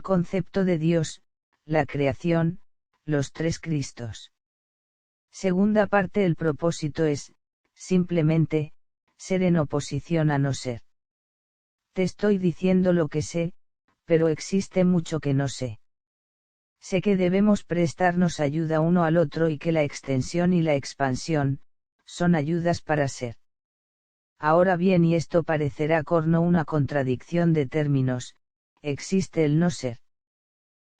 concepto de Dios, la creación, los tres Cristos. Segunda parte. El propósito es, simplemente, ser en oposición a no ser. Te estoy diciendo lo que sé, pero existe mucho que no sé. Sé que debemos prestarnos ayuda uno al otro y que la extensión y la expansión, son ayudas para ser. Ahora bien, y esto parecerá corno una contradicción de términos, existe el no ser.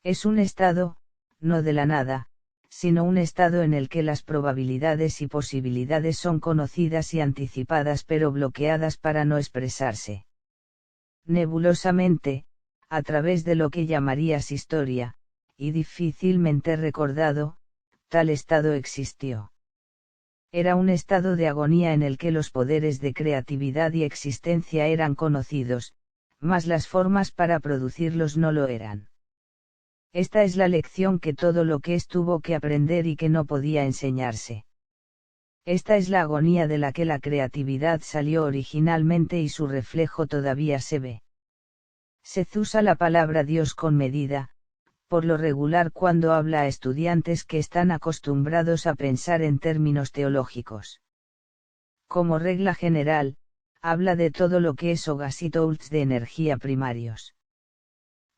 Es un estado, no de la nada, sino un estado en el que las probabilidades y posibilidades son conocidas y anticipadas pero bloqueadas para no expresarse nebulosamente, a través de lo que llamarías historia, y difícilmente recordado, tal estado existió. Era un estado de agonía en el que los poderes de creatividad y existencia eran conocidos, mas las formas para producirlos no lo eran. Esta es la lección que todo lo que es tuvo que aprender y que no podía enseñarse. Esta es la agonía de la que la creatividad salió originalmente y su reflejo todavía se ve. Se usa la palabra Dios con medida, por lo regular cuando habla a estudiantes que están acostumbrados a pensar en términos teológicos. Como regla general, habla de todo lo que es o gases de energía primarios.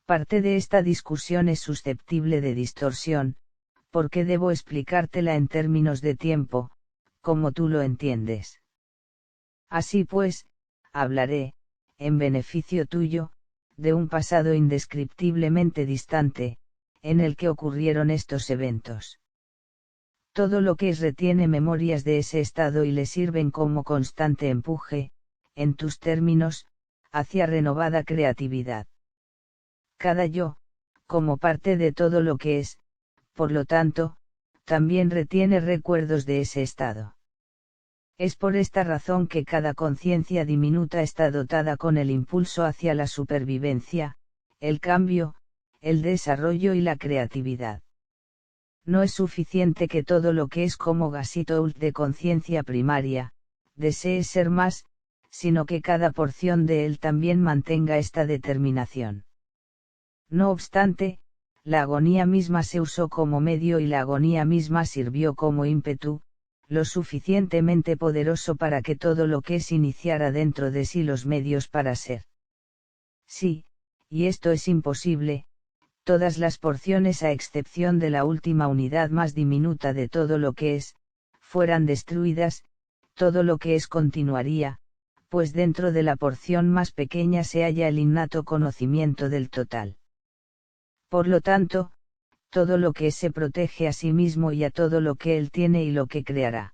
Parte de esta discusión es susceptible de distorsión, porque debo explicártela en términos de tiempo, como tú lo entiendes. Así pues, hablaré, en beneficio tuyo, de un pasado indescriptiblemente distante, en el que ocurrieron estos eventos. Todo lo que es retiene memorias de ese estado y le sirven como constante empuje, en tus términos, hacia renovada creatividad. Cada yo, como parte de todo lo que es, por lo tanto, también retiene recuerdos de ese estado. Es por esta razón que cada conciencia diminuta está dotada con el impulso hacia la supervivencia, el cambio, el desarrollo y la creatividad. No es suficiente que todo lo que es como gasito de conciencia primaria, desee ser más, sino que cada porción de él también mantenga esta determinación. No obstante, la agonía misma se usó como medio y la agonía misma sirvió como ímpetu, lo suficientemente poderoso para que todo lo que es iniciara dentro de sí los medios para ser. Sí, y esto es imposible, todas las porciones a excepción de la última unidad más diminuta de todo lo que es, fueran destruidas, todo lo que es continuaría, pues dentro de la porción más pequeña se halla el innato conocimiento del total. Por lo tanto, todo lo que es se protege a sí mismo y a todo lo que él tiene y lo que creará.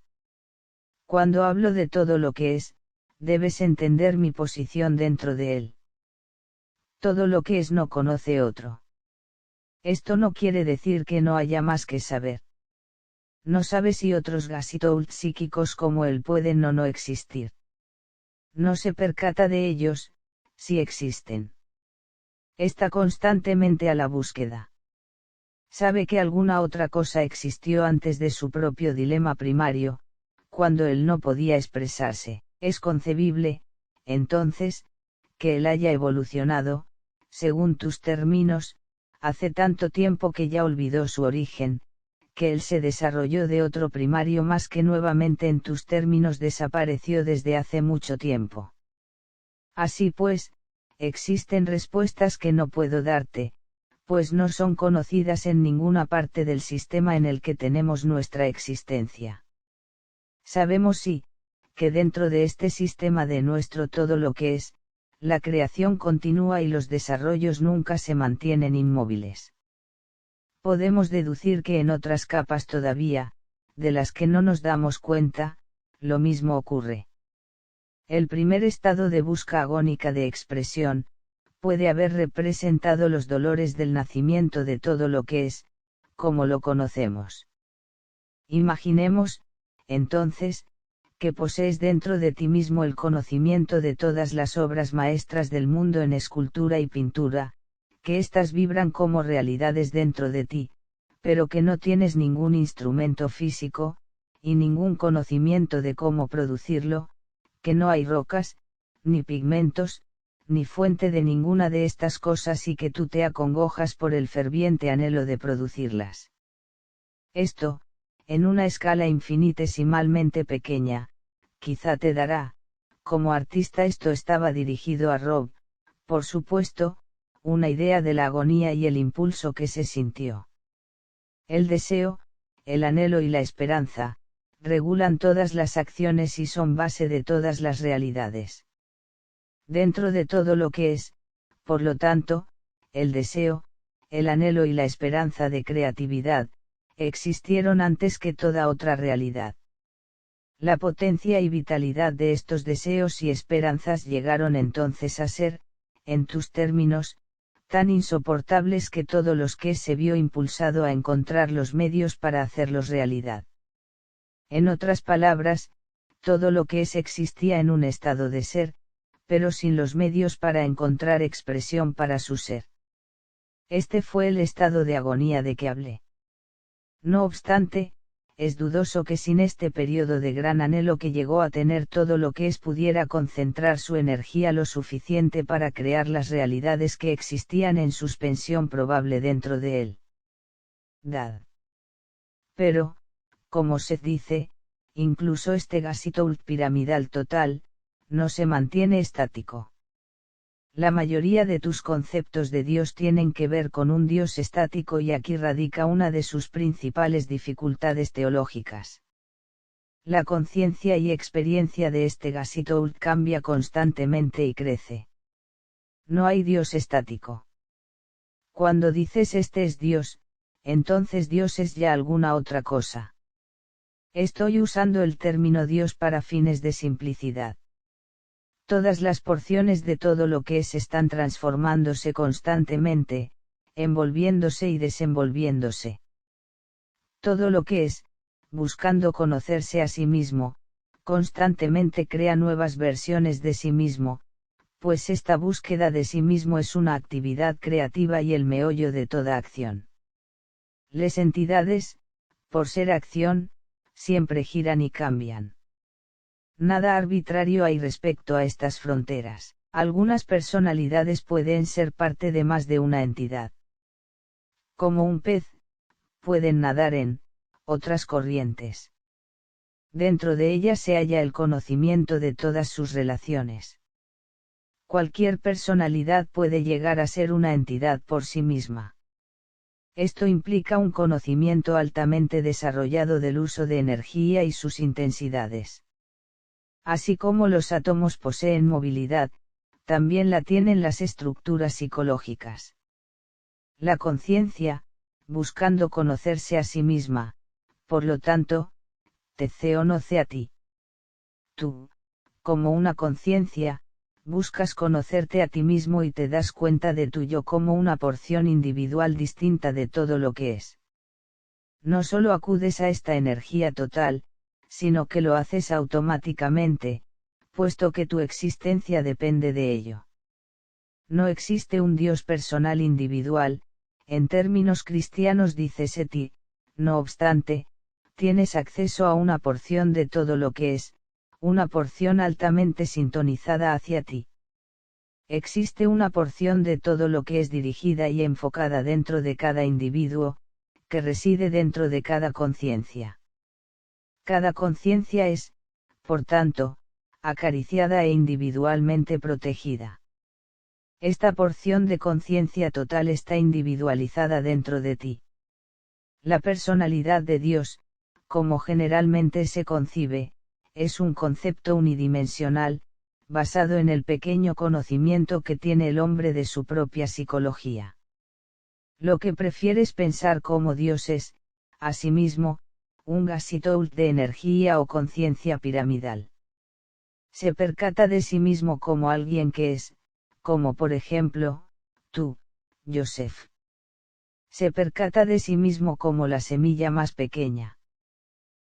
Cuando hablo de todo lo que es, debes entender mi posición dentro de él. Todo lo que es no conoce otro. Esto no quiere decir que no haya más que saber. No sabe si otros gasitos psíquicos como él pueden o no existir. No se percata de ellos, si existen. Está constantemente a la búsqueda. Sabe que alguna otra cosa existió antes de su propio dilema primario, cuando él no podía expresarse. Es concebible, entonces, que él haya evolucionado, según tus términos, hace tanto tiempo que ya olvidó su origen, que él se desarrolló de otro primario más que nuevamente en tus términos desapareció desde hace mucho tiempo. Así pues, existen respuestas que no puedo darte, pues no son conocidas en ninguna parte del sistema en el que tenemos nuestra existencia. Sabemos sí, que dentro de este sistema de nuestro todo lo que es, la creación continúa y los desarrollos nunca se mantienen inmóviles. Podemos deducir que en otras capas todavía, de las que no nos damos cuenta, lo mismo ocurre. El primer estado de busca agónica de expresión, puede haber representado los dolores del nacimiento de todo lo que es, como lo conocemos. Imaginemos, entonces, que posees dentro de ti mismo el conocimiento de todas las obras maestras del mundo en escultura y pintura, que éstas vibran como realidades dentro de ti, pero que no tienes ningún instrumento físico, y ningún conocimiento de cómo producirlo, que no hay rocas, ni pigmentos, ni fuente de ninguna de estas cosas y que tú te acongojas por el ferviente anhelo de producirlas. Esto, en una escala infinitesimalmente pequeña, quizá te dará, como artista esto estaba dirigido a Rob, por supuesto, una idea de la agonía y el impulso que se sintió. El deseo, el anhelo y la esperanza, regulan todas las acciones y son base de todas las realidades. Dentro de todo lo que es, por lo tanto, el deseo, el anhelo y la esperanza de creatividad, existieron antes que toda otra realidad. La potencia y vitalidad de estos deseos y esperanzas llegaron entonces a ser, en tus términos, tan insoportables que todo lo que se vio impulsado a encontrar los medios para hacerlos realidad. En otras palabras, todo lo que es existía en un estado de ser, pero sin los medios para encontrar expresión para su ser. Este fue el estado de agonía de que hablé. No obstante, es dudoso que sin este periodo de gran anhelo que llegó a tener todo lo que es pudiera concentrar su energía lo suficiente para crear las realidades que existían en suspensión probable dentro de él. Dad. Pero, como se dice, incluso este gasito piramidal total, no se mantiene estático. La mayoría de tus conceptos de Dios tienen que ver con un Dios estático y aquí radica una de sus principales dificultades teológicas. La conciencia y experiencia de este gasito cambia constantemente y crece. No hay Dios estático. Cuando dices este es Dios, entonces Dios es ya alguna otra cosa. Estoy usando el término Dios para fines de simplicidad. Todas las porciones de todo lo que es están transformándose constantemente, envolviéndose y desenvolviéndose. Todo lo que es, buscando conocerse a sí mismo, constantemente crea nuevas versiones de sí mismo, pues esta búsqueda de sí mismo es una actividad creativa y el meollo de toda acción. Las entidades, por ser acción, siempre giran y cambian. Nada arbitrario hay respecto a estas fronteras. Algunas personalidades pueden ser parte de más de una entidad. Como un pez, pueden nadar en otras corrientes. Dentro de ellas se halla el conocimiento de todas sus relaciones. Cualquier personalidad puede llegar a ser una entidad por sí misma. Esto implica un conocimiento altamente desarrollado del uso de energía y sus intensidades. Así como los átomos poseen movilidad, también la tienen las estructuras psicológicas. La conciencia, buscando conocerse a sí misma, por lo tanto, te conoce a ti. Tú, como una conciencia, buscas conocerte a ti mismo y te das cuenta de tu yo como una porción individual distinta de todo lo que es. No solo acudes a esta energía total, sino que lo haces automáticamente, puesto que tu existencia depende de ello. No existe un Dios personal individual, en términos cristianos dice Seti, no obstante, tienes acceso a una porción de todo lo que es, una porción altamente sintonizada hacia ti. Existe una porción de todo lo que es dirigida y enfocada dentro de cada individuo, que reside dentro de cada conciencia. Cada conciencia es, por tanto, acariciada e individualmente protegida. Esta porción de conciencia total está individualizada dentro de ti. La personalidad de Dios, como generalmente se concibe, es un concepto unidimensional, basado en el pequeño conocimiento que tiene el hombre de su propia psicología. Lo que prefieres pensar como Dios es, asimismo, un gasito de energía o conciencia piramidal. Se percata de sí mismo como alguien que es, como por ejemplo, tú, Joseph. Se percata de sí mismo como la semilla más pequeña.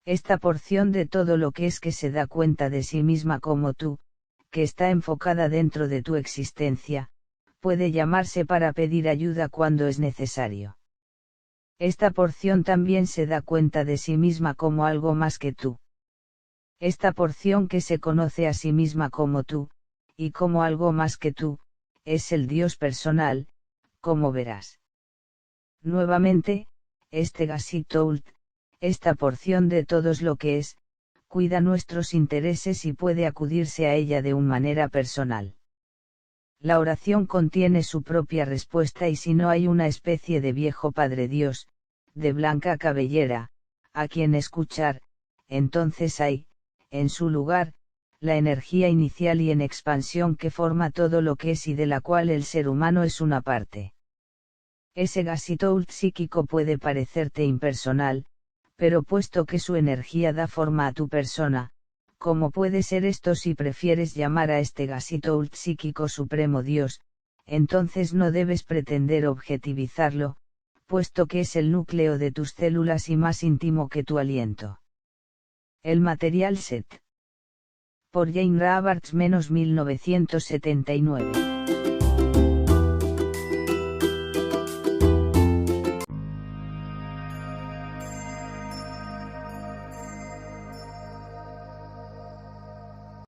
Esta porción de todo lo que es que se da cuenta de sí misma como tú, que está enfocada dentro de tu existencia, puede llamarse para pedir ayuda cuando es necesario. Esta porción también se da cuenta de sí misma como algo más que tú. Esta porción que se conoce a sí misma como tú, y como algo más que tú, es el Dios personal, como verás. Nuevamente, este Gashitoult, esta porción de todos lo que es, cuida nuestros intereses y puede acudirse a ella de una manera personal. La oración contiene su propia respuesta y si no hay una especie de viejo Padre Dios, de blanca cabellera, a quien escuchar, entonces hay, en su lugar, la energía inicial y en expansión que forma todo lo que es y de la cual el ser humano es una parte. Ese Gashitoult psíquico puede parecerte impersonal, pero puesto que su energía da forma a tu persona, ¿cómo puede ser esto si prefieres llamar a este Gashitoult psíquico supremo Dios? Entonces no debes pretender objetivizarlo, puesto que es el núcleo de tus células y más íntimo que tu aliento. El material set. Por Jane Roberts-1979.